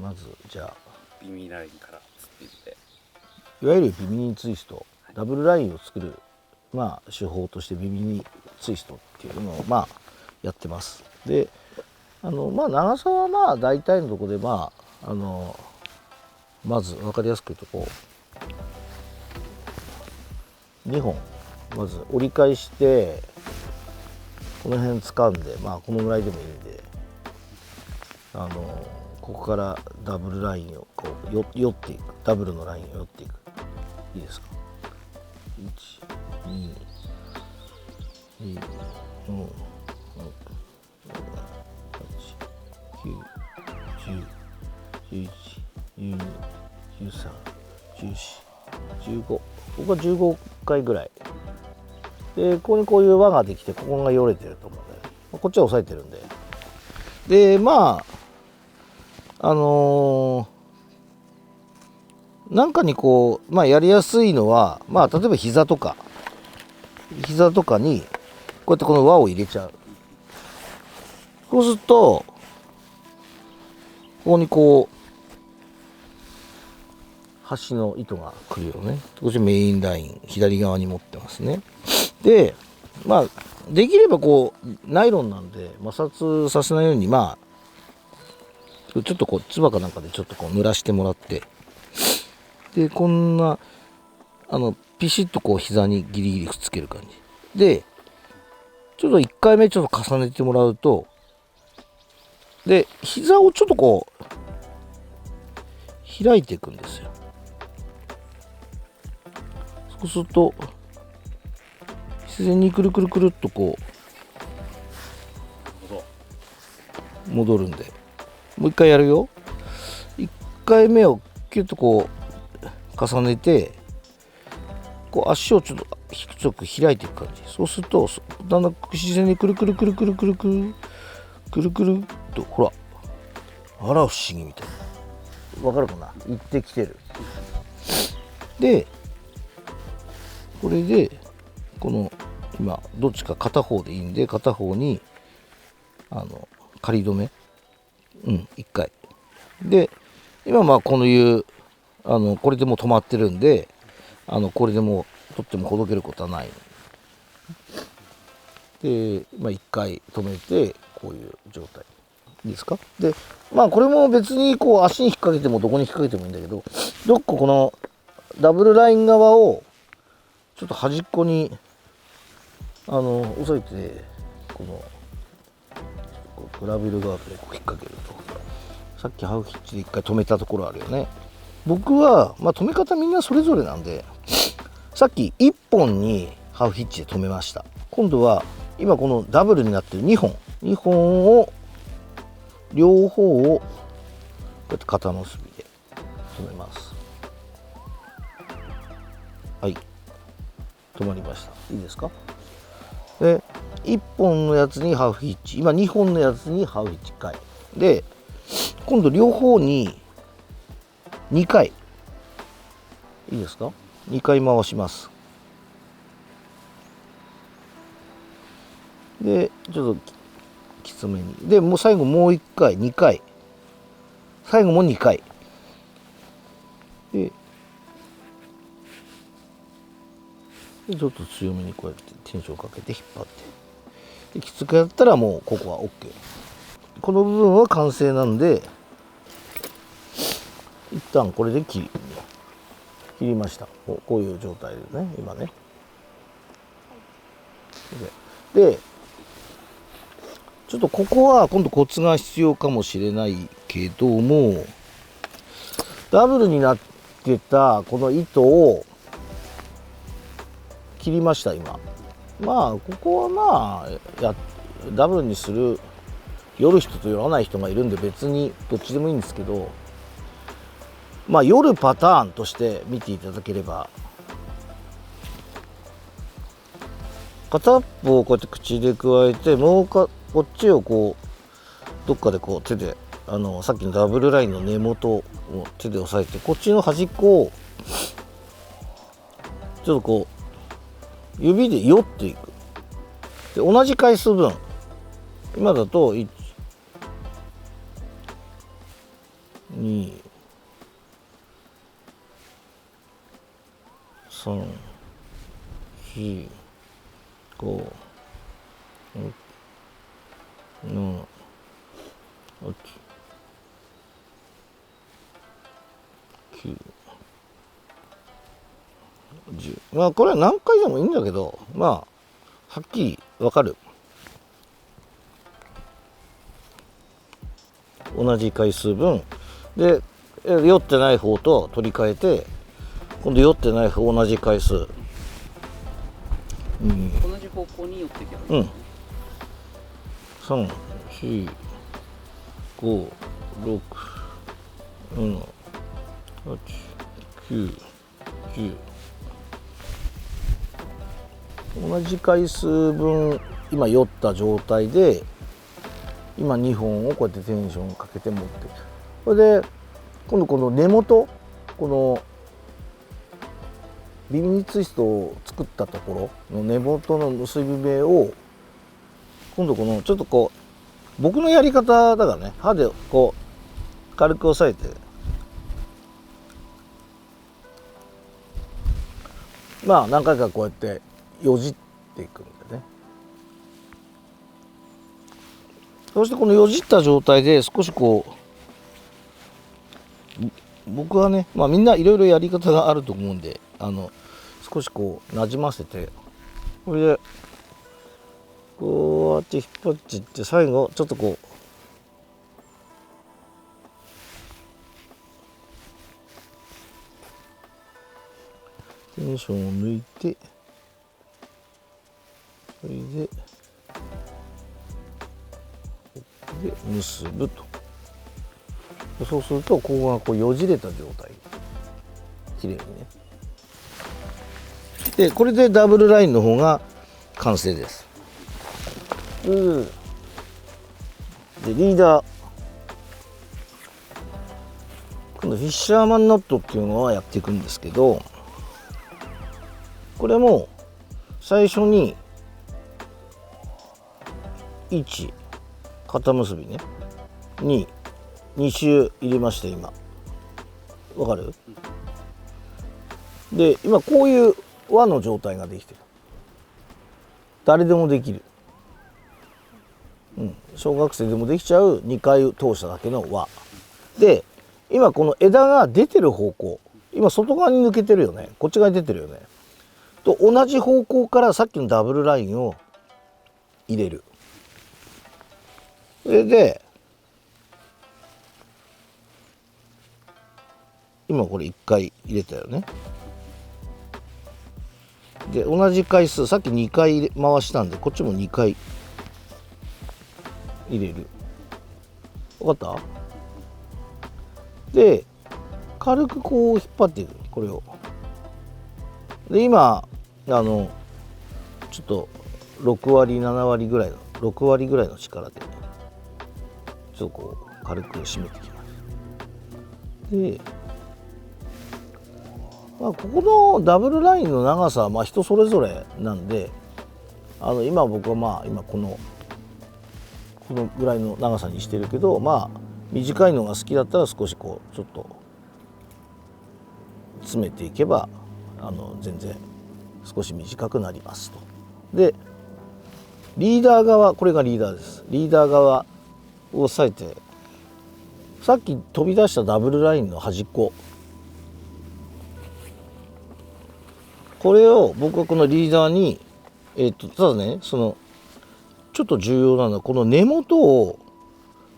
まずじゃあビミラインから釣っていって、いわゆるビミニツイスト、ダブルラインを作る、手法としてビミニツイストっていうのをやってます。で長さは大体のところでまず分かりやすく言うとこう2本まず折り返してこの辺掴んでこのぐらいでもいいんでここからダブルラインをこう寄っていく、ダブルのラインを寄っていく。いいですか。12345ここは15回ぐらいで、ここにこういう輪ができて、ここがよれてると思うんで、こっちは押さえてるんで、でなんかにこうやりやすいのは例えば膝とかにこうやってこの輪を入れちゃう。そうするとここにこう端の糸が来るよね。こっちメインライン左側に持ってますね。でできればこうナイロンなんで摩擦させないようにちょっとこうつばかなんかでちょっとこう濡らしてもらって、でこんなピシッとこう膝にギリギリくっつける感じで、ちょっと1回目ちょっと重ねてもらうと、で膝をちょっとこう開いていくんですよ。そうすると自然にくるくるくるっとこう戻るんで、もう一回やるよ。1回目をキュッとこう重ねて、こう足をちょっと低く開いていく感じ。そうするとだんだん自然にくるくるくるくるくるくるくるくるっと、ほら、あら不思議みたいな、わかるかな。行ってきてる。でこれでこの今どっちか片方でいいんで、片方に仮止め1回で、今このいうこれでもう止まってるんで、これでもう取ってもほどけることはないで、1回止めてこういう状態いいですか。でこれも別にこう足に引っ掛けてもどこに引っ掛けてもいいんだけど、どっかこのダブルライン側をちょっと端っこに押さえて、このグラベルガードでこう引っ掛けると、さっきハウヒッチで一回止めたところあるよね。僕は止め方みんなそれぞれなんで、さっき1本にハウヒッチで止めました。今度は今このダブルになってる2本を両方をこうやって肩結びで止めます。はい、止まりました。いいですか。で1本のやつにハーフヒッチ、今2本のやつにハーフヒッチ1回で、今度両方に2回いいですか。2回回します。でちょっときつめに、でもう最後もう1回2回、最後も2回でちょっと強めにこうやってテンションかけて引っ張って、できつくやったらもうここは OK。 この部分は完成なんで、一旦これで切りました。こういう状態ですね今ね。でちょっとここは今度コツが必要かもしれないけども、ダブルになってたこの糸を切りました今。ここはダブルにする、寄る人と寄らない人がいるんで別にどっちでもいいんですけど、寄るパターンとして見ていただければ、片っぽをこうやって口でくわえて、こっちをこうどっかでこう手でさっきのダブルラインの根元を手で押さえて、こっちの端っこをちょっとこう指で寄っていく。で同じ回数分、今だと1、2、2、3、4、5、6、7、8、9、10。まあこれは何回でもいいんだけど、まあはっきり分かる。同じ回数分で酔ってない方と取り替えて、今度酔ってない方同じ回数、同じ方向に寄っていけばいいんですね。3、4、5、6、7、8、9、10。同じ回数分今酔った状態で、今2本をこうやってテンションかけて持っていく。これで今度この根元、このビミニツイストを作ったところの根元の結び目を、今度このちょっとこう僕のやり方だからね、歯でこう軽く押さえて、まあ何回かこうやってよじっていくんだよね。そしてこのよじった状態で少しこう、僕はね、まあみんないろいろやり方があると思うんで、少しこうなじませて、これでこうやって引っ張っていって、最後ちょっとこうテンションを抜いて、それで結ぶと。そうするとここがこうよじれた状態、きれいにね。でこれでダブルラインの方が完成です。でリーダー、今度フィッシャーマンナットっていうのはやっていくんですけど、これも最初に1肩結びね、2周入れました。今わかる？で今こういう輪の状態ができてる。誰でもできる、小学生でもできちゃう2回通しただけの輪で、今この枝が出てる方向、今外側に抜けてるよね、こっち側に出てるよねと同じ方向からさっきのダブルラインを入れる。それで今これ1回入れたよね。で同じ回数、さっき2回回したんでこっちも2回入れる。分かった？で軽くこう引っ張っていく、これを。で今ちょっと6割7割ぐらいの6割ぐらいの力でちょっとこう軽く締めていきます。でまあ、ここのダブルラインの長さはまあ人それぞれなんで、今僕はまあ今このぐらいの長さにしてるけど、まあ短いのが好きだったら少しこうちょっと詰めていけば全然少し短くなりますと。でリーダー側、これがリーダーです。リーダー側を押さえて、さっき飛び出したダブルラインの端っこ、これを僕はこのリーダーに、ただね、ちょっと重要なのはこの根元を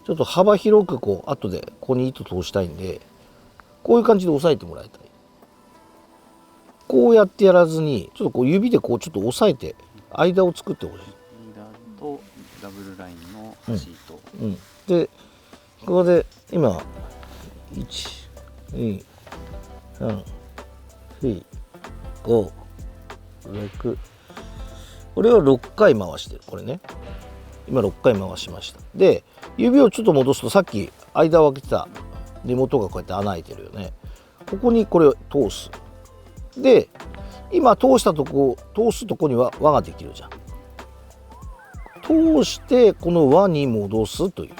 ちょっと幅広くこう後でここに糸通したいんで、こういう感じで押さえてもらいたい。こうやってやらずにちょっとこう指でこうちょっと押さえて間を作ってほしい。リーダーとダブルラインの端と、でここで今1、2、3、4、5、6、これを6回回してる。これね、今6回回しました。で指をちょっと戻すと、さっき間を空けてた根元がこうやって穴開いてるよね。ここにこれを通す。で今通すとこには輪ができるじゃん。通してこの輪に戻すという。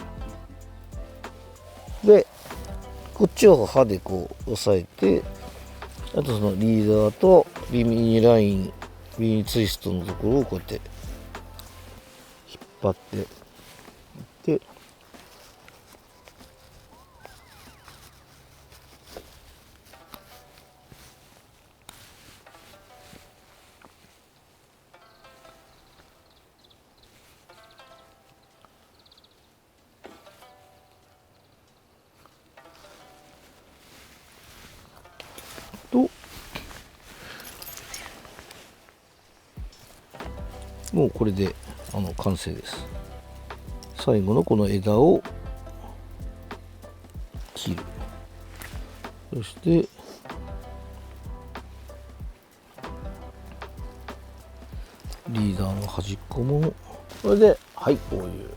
でこっちを刃でこう押さえて、あとそのリーダーとビニライン、ビニツイストのところをこうやって引っ張っていって、もうこれで完成です。最後のこの枝を切る。そしてリーダーの端っこもこれで、はい、こういう。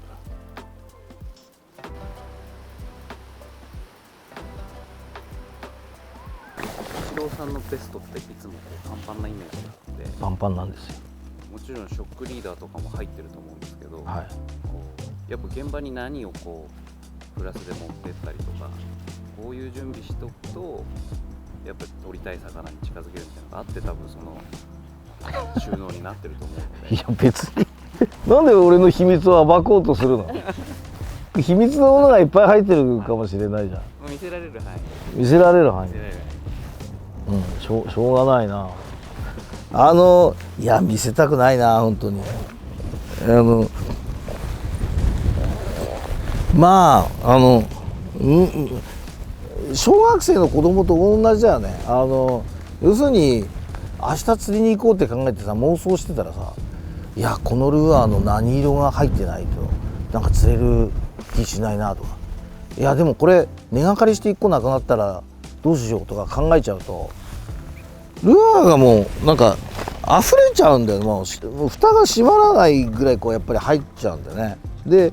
イチローさんのベストっていつもこうパンパンなイメージがあって、パンパンなんですよ。もちろんショックリーダーとかも入ってると思うんですけど、はい、こうやっぱ現場に何をこうプラスで持ってったりとか、こういう準備しとくとやっぱり取りたい魚に近づけるみたいなのがあって、多分その収納になってると思うので。いや別になんで俺の秘密を暴こうとするの秘密のものがいっぱい入ってるかもしれないじゃん。見せられる範囲、見せられる範囲。見せられるしょうがないな。いや見せたくないな本当に。まあ小学生の子供と同じだよね。要するに明日釣りに行こうって考えてさ、妄想してたらさ、いやこのルアーの何色が入ってないとなんか釣れる気しないなとか、いやでもこれ根がかりして1個なくなったらどうしようとか考えちゃうと、ルアーがもうなんか溢れちゃうんだよ。もう蓋が閉まらないぐらいこうやっぱり入っちゃうんだよね。で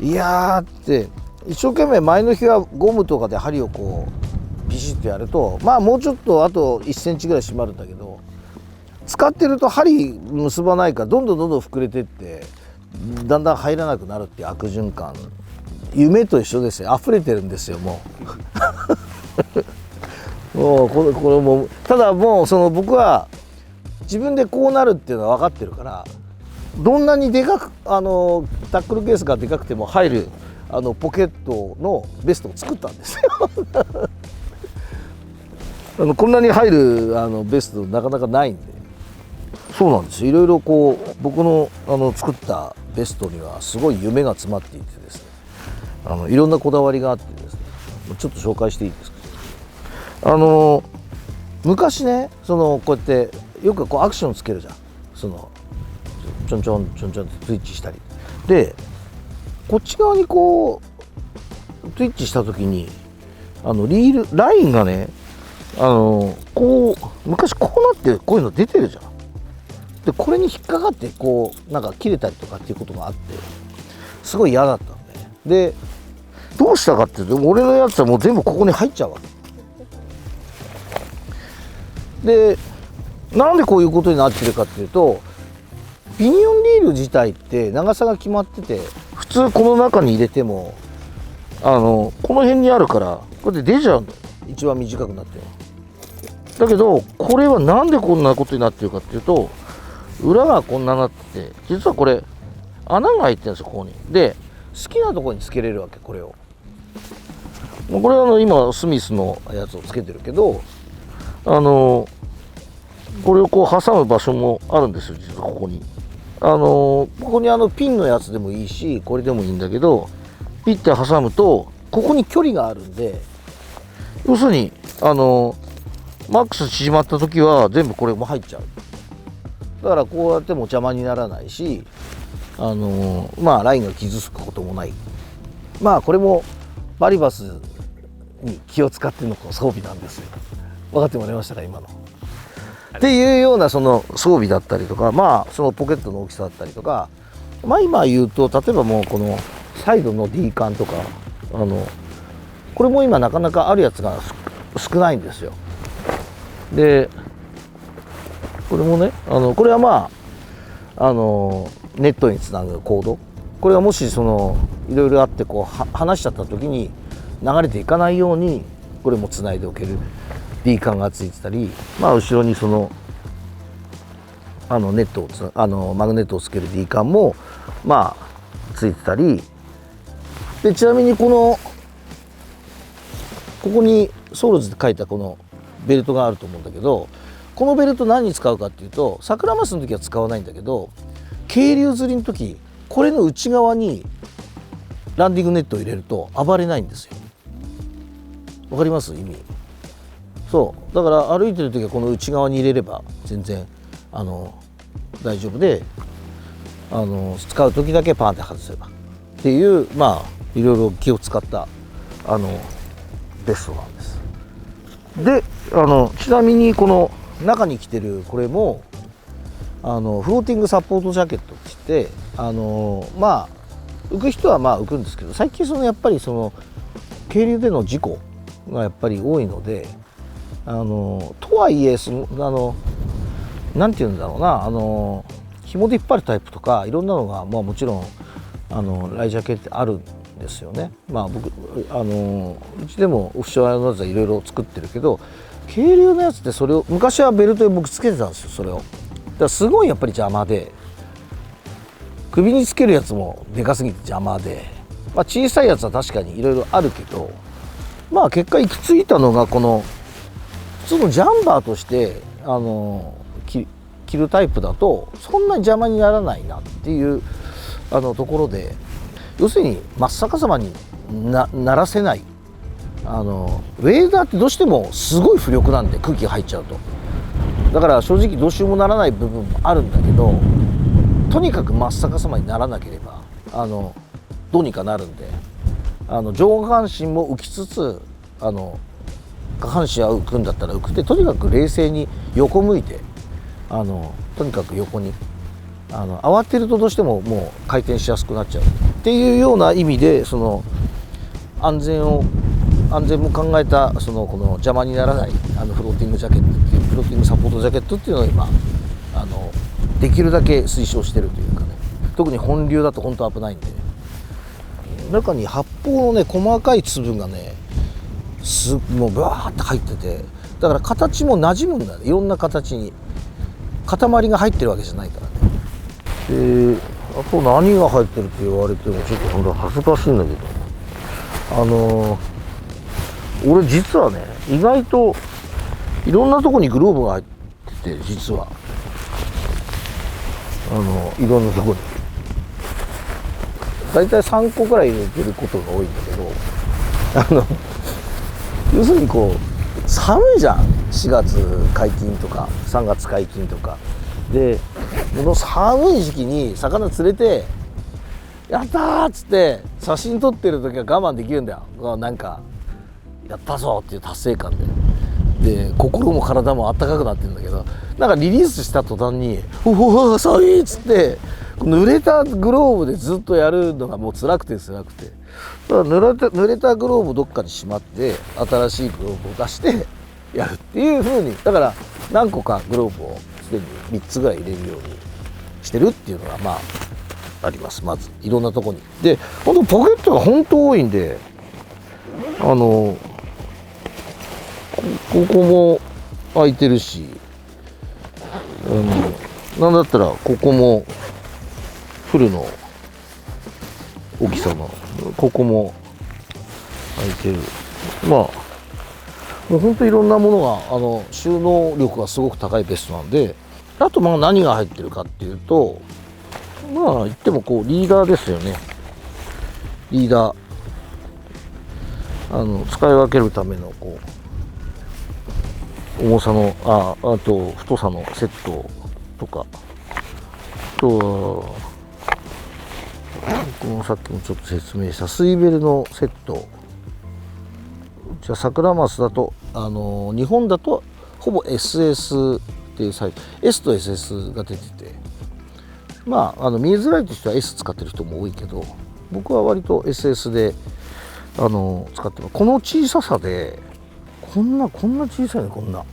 いやーって一生懸命前の日はゴムとかで針をこうビシッとやると、まあもうちょっとあと1センチぐらい締まるんだけど、使ってると針結ばないからどんどん膨れてってだんだん入らなくなるっていう悪循環。夢と一緒ですよ。溢れてるんですよもうもうこれもただもうその僕は自分でこうなるっていうのは分かってるから、どんなにでかくタックルケースがでかくても入るポケットのベストを作ったんですよこんなに入るベストなかなかないんで。そうなんです。いろいろこう僕の作ったベストにはすごい夢が詰まっていてですね、いろんなこだわりがあってですね、ちょっと紹介していいですか。昔ね、こうやってよくこうアクションつけるじゃん。ちょんちょんってスイッチしたりで、こっち側にこうスイッチした時にリールラインがね、こう昔こうなってこういうの出てるじゃん。でこれに引っかかってこうなんか切れたりとかっていうことがあって、すごい嫌だったんで、どうしたかっていうと、俺のやつはもう全部ここに入っちゃうわけで、なんでこういうことになってるかっていうと、ピニオンリール自体って長さが決まってて、普通この中に入れてもこの辺にあるからこうやって出ちゃうんだよ、一番短くなってる。だけどこれはなんでこんなことになってるかっていうと、裏がこんなになってて、実はこれ穴が開いてるんですよ、ここに。で好きなところにつけれるわけ。これをこれは今スミスのやつをつけてるけど、これをこう挟む場所もあるんですよ、実はここに。ここにピンのやつでもいいし、これでもいいんだけど、ピッて挟むとここに距離があるんで、要するにマックス縮まった時は全部これも入っちゃう。だからこうやっても邪魔にならないし、まあラインが傷つくこともない。まあこれもバリバスに気を使っての装備なんですよ。分かってもらいましたか今の。っていうようなその装備だったりとか、まあそのポケットの大きさだったりとか、まあ今言うと例えばもうこのサイドの D カンとかこれも今なかなかあるやつが少ないんですよ。でこれもねこれはまあネットにつなぐコード、これがもしいろいろあってこう離しちゃった時に流れていかないようにこれもつないでおける D 管がついてたり、後ろにそのネットをマグネットをつける D 管もついてたりで、ちなみにここにソウルズって書いたこのベルトがあると思うんだけど、このベルト何に使うかっていうと、サクラマスの時は使わないんだけど、渓流釣りの時これの内側にランディングネットを入れると暴れないんですよ。わかります？意味。そうだから歩いてる時はこの内側に入れれば全然大丈夫で、使う時だけパンって外せばっていういろいろ気を使ったベストなんです。でちなみにこの中に着てるこれもフローティングサポートジャケットって言って浮く人は浮くんですけど、最近やっぱり渓流での事故がやっぱり多いので、とはいえなんて言うんだろうな、紐で引っ張るタイプとかいろんなのがもちろんライジャケってあるんですよね。僕うちでもオフショアのやつはいろいろ作ってるけど、渓流のやつってそれを昔はベルトで僕つけてたんですよ。それをだからすごいやっぱり邪魔で、首につけるやつもでかすぎて邪魔で、小さいやつは確かにいろいろあるけど、結果行き着いたのがこの普通のジャンバーとして着るタイプだとそんなに邪魔にならないなっていうところで、要するに真っ逆さまにならせない、ウェーダーってどうしてもすごい浮力なんで、空気が入っちゃうと。だから正直どうしようもならない部分もあるんだけど、とにかく真っ逆さまにならなければどうにかなるんで、上半身も浮きつつ下半身は浮くんだったら浮くって、とにかく冷静に横向いてとにかく横に慌てるとどうしてももう回転しやすくなっちゃうっていうような意味で、安全も考えたこの邪魔にならないフローティングジャケットっていうフローティングサポートジャケットっていうのを今できるだけ推奨してるというかね。特に本流だと本当危ないんで、中に発泡のね細かい粒がねもうバーって入ってて、だから形も馴染むんだね、いろんな形に。塊が入ってるわけじゃないからね。であと何が入ってるって言われてもちょっと本当恥ずかしいんだけど、俺実はね意外といろんなとこにグローブが入ってて、実はいろんなとこにだいたい3個くらい入れてることが多いんだけど、要するに寒いじゃん、4月解禁とか3月解禁とかで、この寒い時期に魚釣れてやったーっつって写真撮ってる時は我慢できるんだよ。なんかやったぞっていう達成感で心も体もあったかくなってるんだけど、なんかリリースした途端に「うわ寒い」っつって濡れたグローブでずっとやるのがもう辛くて、だから濡れたグローブどっかにしまって新しいグローブを出してやるっていう風に、だから何個かグローブをすでに3つぐらい入れるようにしてるっていうのがあります。まずいろんなとこにで、本当ポケットが本当多いんで、ここも開いてるし、なんだったらここもフルの大きさのここも開いてる。もう本当いろんなものが収納力がすごく高いベストなんで、あと何が入ってるかっていうと、言ってもリーダーですよね。リーダー使い分けるための重さのあと太さのセットとか、あとはさっきもちょっと説明したスイベルのセット。じゃあサクラマスだと日本だとほぼ SS っていうサイズ S と SS が出てて、見えづらいとしては S 使ってる人も多いけど、僕は割と SS で使ってます。この小ささでこんな小さいね、こんな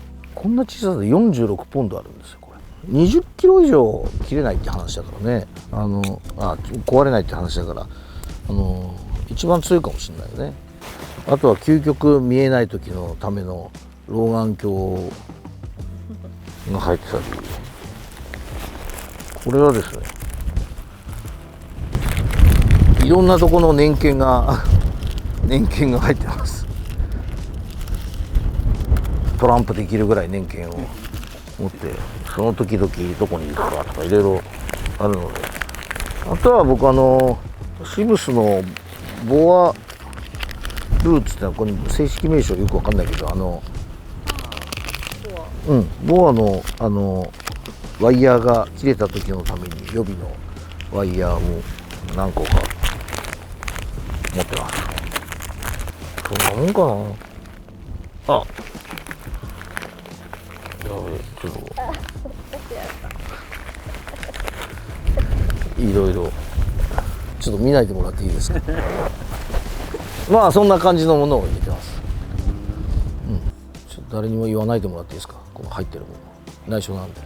小ささで46ポンドあるんですよ。これ20キロ以上切れないって話だからね、壊れないって話だから一番強いかもしれないよね。あとは究極見えない時のための老眼鏡が入ってたり、これはですね、いろんなとこの年券が年券が入ってます。トランプできるぐらい年券を持って、その時々どこにいるかとかいろいろあるので、あとは僕シブスのボアルーツってのはこれ正式名称よくわかんないけど、ボアのワイヤーが切れた時のために予備のワイヤーを何個か持ってます。そんなもんかな。あ、やべえ、ちょっといろいろちょっと見ないでもらっていいですか。まあそんな感じのものを入れてます。ちょっと誰にも言わないでもらっていいですか。この入ってるもの内緒なんで。